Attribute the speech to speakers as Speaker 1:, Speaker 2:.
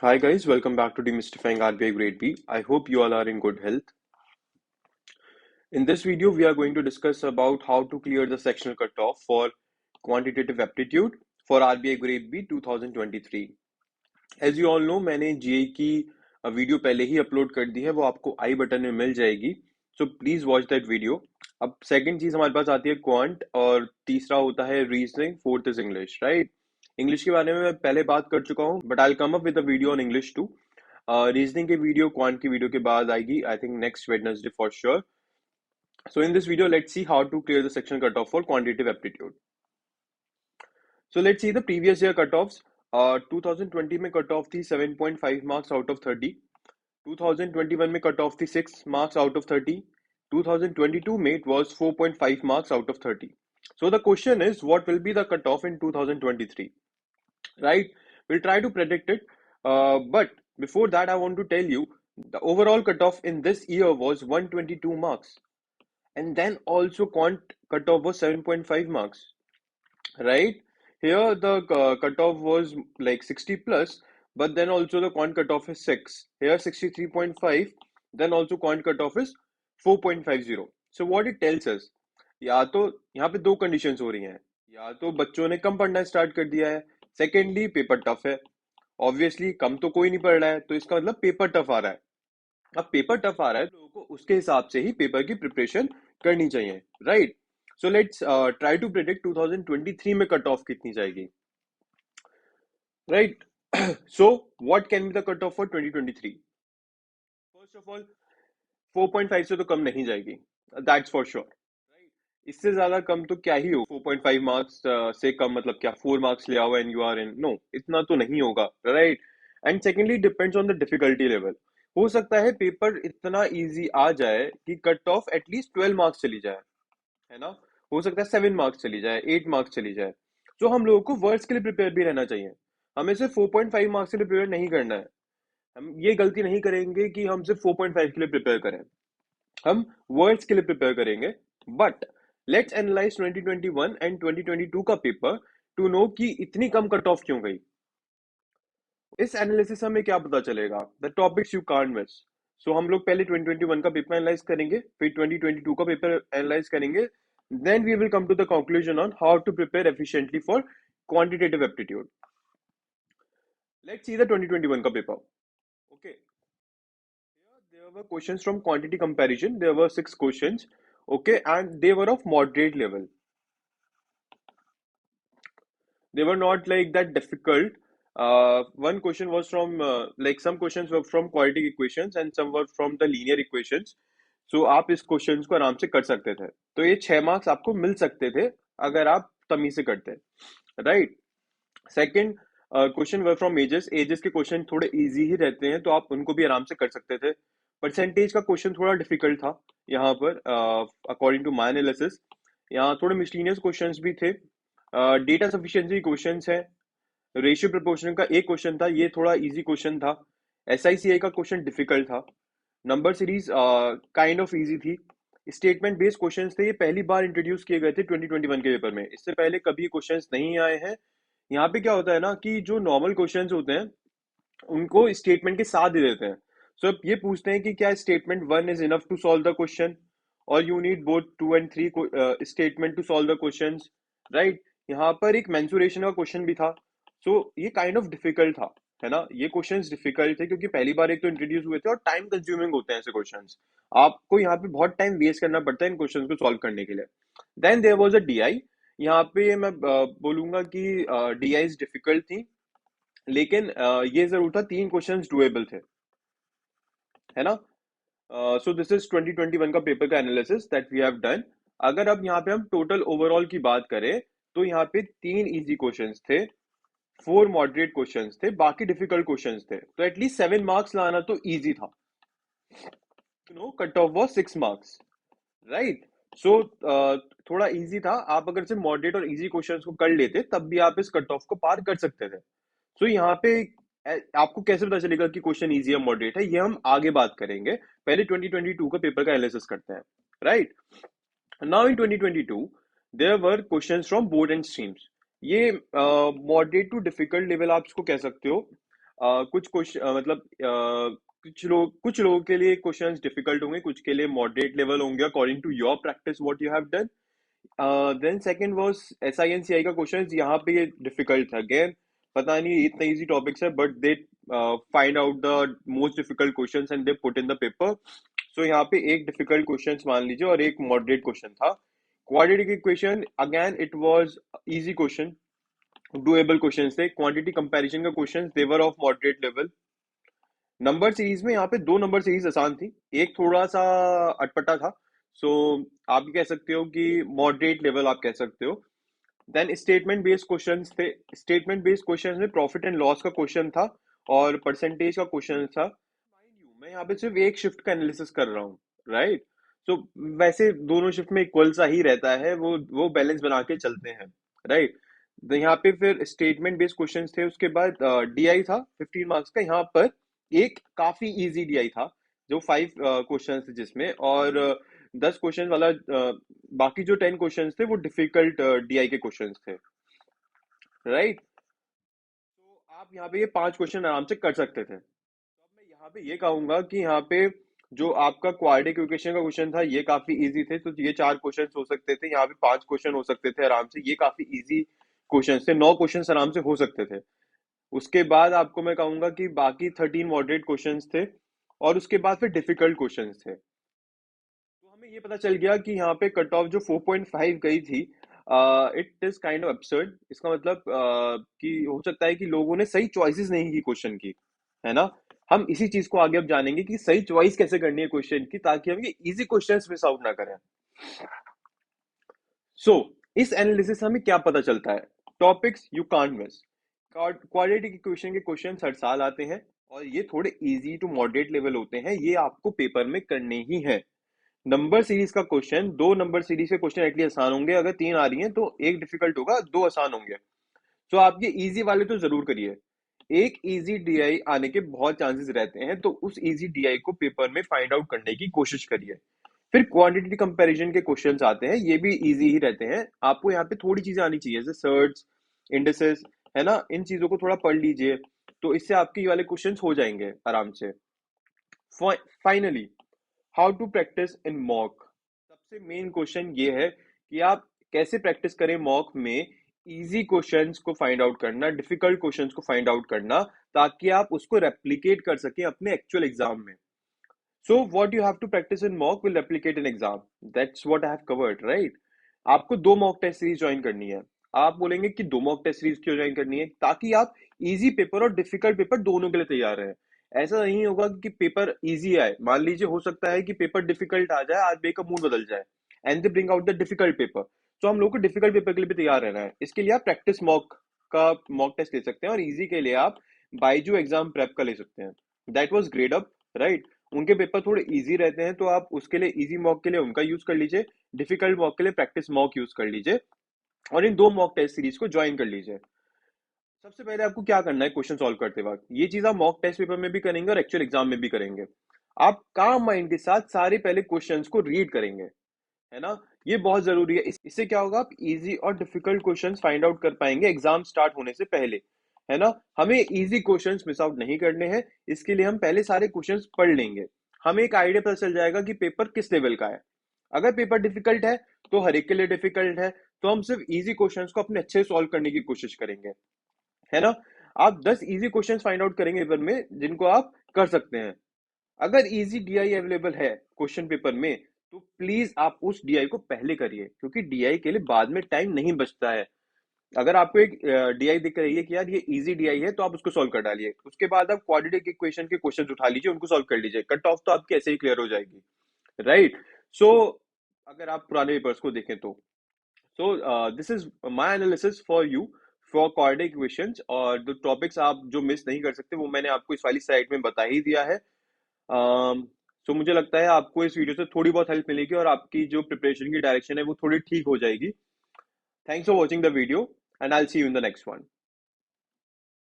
Speaker 1: Hi guys, welcome back to Demystifying RBI Grade B. I hope you all are in good health. In this video, we are going to discuss about how to clear the sectional cutoff for quantitative aptitude for RBI Grade B 2023. As you all know, मैंने GA की video पहले ही upload कर दी है, वो आपको आई button में मिल जाएगी. So please watch that video. अब सेकंड चीज हमारे पास आती है क्वांट और तीसरा होता है reasoning, fourth is English, right. English के बारे में मैं पहले बात कर चुका हूँ, but I come up with a video on English too. Reasoning की वीडियो क्वांट की वीडियो के बाद आएगी, I think next Wednesday for sure. So in this video let's see how to clear the section cut off for quantitative aptitude. So let's see the previous year cut offs. 2020 में cut of थी 7.5 marks out of 30. 2021 में cut of थी 6 marks out of 30. 2022 में it was 4.5 marks out of 30. So the question is, what will be the cutoff in 2023? Right? We'll try to predict it. But before that, I want to tell you the overall cutoff in this year was 122 marks. And then also quant cutoff was 7.5 marks. Right? Here the cutoff was like 60 plus, but then also the quant cutoff is 6. Here 63.5, then also quant cutoff is 4.50. So what it tells us, या तो यहाँ पे दो conditions हो रही हैं. या तो बच्चों ने कम पढ़ना स्टार्ट कर दिया है, सेकेंडली पेपर टफ है. ऑब्वियसली कम तो कोई नहीं पढ़ रहा है, तो इसका मतलब पेपर टफ आ रहा है. अब पेपर टफ आ रहा है, लोगों को उसके हिसाब से ही पेपर की प्रिपरेशन करनी चाहिए, right. So let's try to predict 2023 में कट ऑफ कितनी जाएगी, right. So what can be the cut off for 2023? First of all 4.5 से तो कम नहीं जाएगी, दैट्स फॉर श्योर, राइट. इससे ज्यादा कम तो क्या ही हो, 4.5 मार्क्स से कम मतलब क्या 4 मार्क्स ले आओ and you are in, no, इतना तो नहीं होगा, right. And secondly depends on the difficulty level. हो सकता है पेपर इतना इजी आ जाए कि कट ऑफ एटलीस्ट 12 मार्क्स चली जाए, है ना. हो सकता है 7 मार्क्स चली जाए, 8 मार्क्स चली जाए. तो हम लोगों को वर्ड्स के लिए प्रिपेयर भी रहना चाहिए. हमें सिर्फ 4.5 मार्क्स के लिए प्रिपेयर नहीं करना है. हम ये गलती नहीं करेंगे कि हम सिर्फ 4.5 के लिए प्रिपेयर करें. हम वर्ड्स के लिए प्रिपेयर करेंगे. बट लेट्स एनालाइज 2021 एंड 2022 का पेपर टू नो कि इतनी कम कट ऑफ क्यों गई. इस एनालिसिस हमें क्या पता चलेगा, the topics you can't miss. So हम लोग पहले 2021 का पेपर एनालाइज करेंगे, फिर 2022 का पेपर एनालाइज करेंगे. Then we will come to the conclusion on how to prepare efficiently for quantitative aptitude. Let's see the 2021 का paper. Okay, there were questions from quantity comparison. There were 6 questions, okay, and they were of moderate level. They were not like that difficult. One question was from like some questions were from quadratic equations and some were from the linear equations. So आप इस questions को आराम से कर सकते थे. तो ये 6 मार्क्स आपको मिल सकते थे अगर आप तमीज से करते, right. Second question were from ages. Ages के क्वेश्चन थोड़े इजी ही रहते हैं, तो आप उनको भी आराम से कर सकते थे. परसेंटेज का क्वेश्चन थोड़ा डिफिकल्ट था यहाँ पर, अकॉर्डिंग टू माई एनालिसिस. यहाँ थोड़े मिसलीनियस क्वेश्चंस भी थे. डेटा सफिशिएंसी क्वेश्चंस है. रेशियो प्रोपोर्शन का एक क्वेश्चन था, ये थोड़ा इजी क्वेश्चन था. एसआईसीआई का क्वेश्चन डिफिकल्ट था. Number series kind of easy थी. स्टेटमेंट बेस्ड क्वेश्चंस थे, ये पहली बार इंट्रोड्यूस किए गए थे 2021 के पेपर में. इससे पहले कभी क्वेश्चंस नहीं आए हैं. यहाँ पे क्या होता है ना कि जो नॉर्मल क्वेश्चंस होते हैं उनको स्टेटमेंट के साथ दे देते हैं. सो अब ये पूछते हैं कि क्या statement 1 is enough to solve the question और you need both 2 and 3 statement to solve the questions, right. यहाँ पर एक मेंसुरेशन का क्वेश्चन भी था. सो ये काइंड ऑफ डिफिकल्ट था, है ना. ये क्वेश्चंस डिफिकल्ट थे क्योंकि पहली बार एक तो इंट्रोड्यूस हुए थे और टाइम कंज्यूमिंग होते हैं ऐसे क्वेश्चंस. आपको यहाँ पे बहुत टाइम वेस्ट करना पड़ता है इन क्वेश्चंस को सॉल्व करने के लिए. Then there was a DI. यहाँ पे मैं बोलूंगा कि डीआई डिफिकल्ट थी, लेकिन ये जरूर था 3 क्वेश्चंस डुएबल थे, है ना. सो दिस इज 2021 का पेपर का analysis that we have done. अगर अब यहाँ पे हम टोटल ओवरऑल की बात करें तो यहाँ पे 3 इजी क्वेश्चंस थे, 4 मॉडरेट क्वेश्चंस थे, बाकी डिफिकल्ट क्वेश्चंस थे. तो एटलीस्ट 7 मार्क्स लाना तो इजी था. No cut off was 6 marks, right. So थोड़ा इजी था. आप अगर सिर्फ मॉडरेट और इजी क्वेश्चंस को कर लेते तब भी आप इस कट ऑफ को पार कर सकते थे. सो यहाँ पे आपको कैसे पता चलेगा कि क्वेश्चन इजी या मॉडरेट है, ये हम आगे बात करेंगे. पहले 2022 का पेपर का एनालिसिस करते हैं, right. Now in 2022 there were questions from board and streams. ये मॉडरेट टू डिफिकल्ट लेवल आप इसको कह सकते हो. कुछ क्वेश्चन मतलब कुछ लोगों के लिए क्वेश्चंस डिफिकल्ट होंगे, कुछ के लिए मॉडरेट लेवल होंगे according to your practice what you have done. Then second was SINCI का क्वेश्चन, यहाँ पे ये डिफिकल्ट था अगेन। पता नहीं इतना इजी टॉपिक्स है but they find out the most difficult questions and they put in the paper. So यहाँ पे एक डिफिकल्ट क्वेश्चन मान लीजिए और एक मॉडरेट क्वेश्चन था। Quadratic equation again it was easy question, doable question थे। क्वांटिटी कंपैरिजन का question they were of moderate level. Number series में यहाँ पे दो नंबर सीरीज आसान थी, एक थोड़ा सा अटपटा था। सो आप कह सकते हो कि मॉडरेट लेवल आप कह सकते हो। देन स्टेटमेंट बेस्ड क्वेश्चंस थे। स्टेटमेंट बेस्ड क्वेश्चंस में प्रॉफिट एंड लॉस का क्वेश्चन था और परसेंटेज का क्वेश्चन था। माइंड यू मैं यहाँ पे सिर्फ एक शिफ्ट का एनालिसिस कर रहा हूँ, राइट। सो वैसे दोनों शिफ्ट में इक्वल सा ही रहता है, वो बैलेंस बना के चलते हैं, राइट। तो यहाँ पे फिर स्टेटमेंट बेस्ड क्वेश्चंस थे, उसके बाद DI था 15 मार्क्स का। यहाँ पर एक काफी इजी DI था जो 5 क्वेश्चन थे जिसमें, और 10 क्वेश्चन वाला बाकी जो 10 क्वेश्चन थे वो डिफिकल्ट DI के क्वेश्चन थे, राइट। तो आप यहाँ पे ये 5 क्वेश्चन आराम से कर सकते थे। तो अब मैं यहाँ पे ये कहूंगा कि यहाँ पे जो आपका क्वाड्रेटिक इक्वेशन का क्वेश्चन था ये काफी इजी थे, तो ये 4 क्वेश्चन हो सकते थे, यहाँ पे 5 क्वेश्चन हो सकते थे आराम से। ये काफी इजी क्वेश्चन थे, 9 क्वेश्चन आराम से हो सकते थे। उसके बाद आपको मैं कहूंगा कि बाकी 13 मॉडरेट क्वेश्चंस थे और उसके बाद फिर डिफिकल्ट क्वेश्चंस थे। तो हमें ये पता चल गया कि यहाँ पे कट ऑफ जो 4.5 गई थी, it is kind of absurd. इसका मतलब कि हो सकता है कि लोगों ने सही चॉइसेस नहीं की क्वेश्चन की, है ना। हम इसी चीज को आगे अब जानेंगे कि सही चॉइस कैसे करनी है क्वेश्चन की, ताकि हम ये इजी क्वेश्चंस मिस आउट ना करें। सो इस एनालिसिस से हमें क्या पता चलता है? Topics you can't miss. Quadratic equation के क्वेश्चन हर साल आते हैं और ये थोड़े इजी टू मॉडरेट लेवल होते हैं, ये आपको पेपर में करने ही है। नंबर सीरीज का क्वेश्चन, 2 नंबर सीरीज के क्वेश्चन एटलीस्ट आसान होंगे। अगर 3 आ रही हैं तो एक डिफिकल्ट होगा, 2 आसान होंगे। तो आप ये इजी वाले तो जरूर करिए। एक इजी DI आने के बहुत चांसेस रहते हैं, तो उस इजी DI को पेपर में फाइंड आउट करने की कोशिश करिए। फिर क्वांटिटी कंपैरिजन के क्वेश्चंस आते हैं, ये भी इजी ही रहते हैं। आपको यहाँ पे थोड़ी चीजें आनी चाहिए, जैसे सर्ट्स, इंडिसेस, है ना। इन चीजों को थोड़ा पढ़ लीजिए, तो इससे आपके ये वाले क्वेश्चंस हो जाएंगे आराम से। Finally, how to practise in mock. सबसे मेन क्वेश्चन ये है कि आप कैसे प्रैक्टिस करें मॉक में। इजी क्वेश्चंस को फाइंड आउट करना, डिफिकल्ट क्वेश्चंस को फाइंड आउट करना, ताकि आप उसको रेप्लिकेट कर सकें अपने एक्चुअल एग्जाम में। So what you have to practice in mock will replicate in exam. That's what I have covered, right? आपको 2 मॉक टेस्ट सीरीज ज्वाइन करनी है। आप बोलेंगे कि 2 मॉक टेस्ट सीरीज क्यों ज्वाइन करनी है? ताकि आप इजी पेपर और डिफिकल्ट पेपर दोनों के लिए तैयार रहें। ऐसा नहीं होगा कि पेपर इजी आए, मान लीजिए हो सकता है कि पेपर डिफिकल्ट आ जाए, आज बे का मूड बदल जाए and they bring out the difficult paper. तो हम लोग को डिफिकल्ट पेपर के लिए भी तैयार रहना है। इसके लिए आप प्रैक्टिस मॉक का मॉक टेस्ट ले सकते हैं, और इजी के लिए आप बाइजू एग्जाम प्रेप का ले सकते हैं। That was grade up, right. उनके पेपर थोड़े इजी रहते हैं, तो आप उसके लिए इजी मॉक के लिए उनका यूज कर लीजिए, डिफिकल्ट मॉक के लिए प्रैक्टिस मॉक यूज कर लीजिए, और इन 2 मॉक टेस्ट सीरीज को ज्वाइन कर लीजिए। सबसे पहले आपको क्या करना है क्वेश्चन सॉल्व करते वक्त, ये चीज आप मॉक टेस्ट पेपर में भी करेंगे और एक्चुअल एग्जाम में भी करेंगे। आप काम माइंड के साथ सारे पहले क्वेश्चंस को रीड करेंगे, है ना। ये बहुत जरूरी है। इससे क्या होगा, आप इजी और डिफिकल्ट क्वेश्चंस फाइंड आउट कर पाएंगे एग्जाम स्टार्ट होने से पहले, है ना। हमें इजी क्वेश्चंस मिस आउट नहीं करने हैं, इसके लिए हम पहले सारे क्वेश्चंस पढ़ लेंगे। हमें एक आइडिया पता चल जाएगा कि पेपर किस लेवल का है। अगर पेपर डिफिकल्ट है तो हर एक के लिए डिफिकल्ट है, तो हम सिर्फ इजी क्वेश्चंस को अपने अच्छे से सॉल्व करने की कोशिश करेंगे, है ना। आप 10 इजी क्वेश्चंस फाइंड आउट करेंगे पेपर में जिनको आप कर सकते हैं। अगर इजी DI अवेलेबल है क्वेश्चन पेपर में, तो प्लीज आप उस DI को पहले करिए, क्योंकि DI के लिए बाद में टाइम नहीं बचता है। अगर आपको एक DI दिख रही है कि यार ये इजी DI है, तो आप उसको सॉल्व कर डालिए। उसके बाद आप क्वाड्रेटिक इक्वेशन के क्वेश्चन उठा लीजिए, उनको सॉल्व कर लीजिए। कट ऑफ तो आपकी ऐसे ही क्लियर हो जाएगी, राइट। सो अगर आप पुराने पेपर्स को देखें तो, so this is my analysis for you for quadratic equations. और जो टॉपिक्स आप जो मिस नहीं कर सकते वो मैंने आपको इस वाली साइड में बता ही दिया है। सो मुझे लगता है आपको इस वीडियो से थोड़ी बहुत हेल्प मिलेगी और आपकी जो प्रिपरेशन की डायरेक्शन है वो थोड़ी ठीक हो जाएगी। Thanks for watching the video and I will see you in the next one.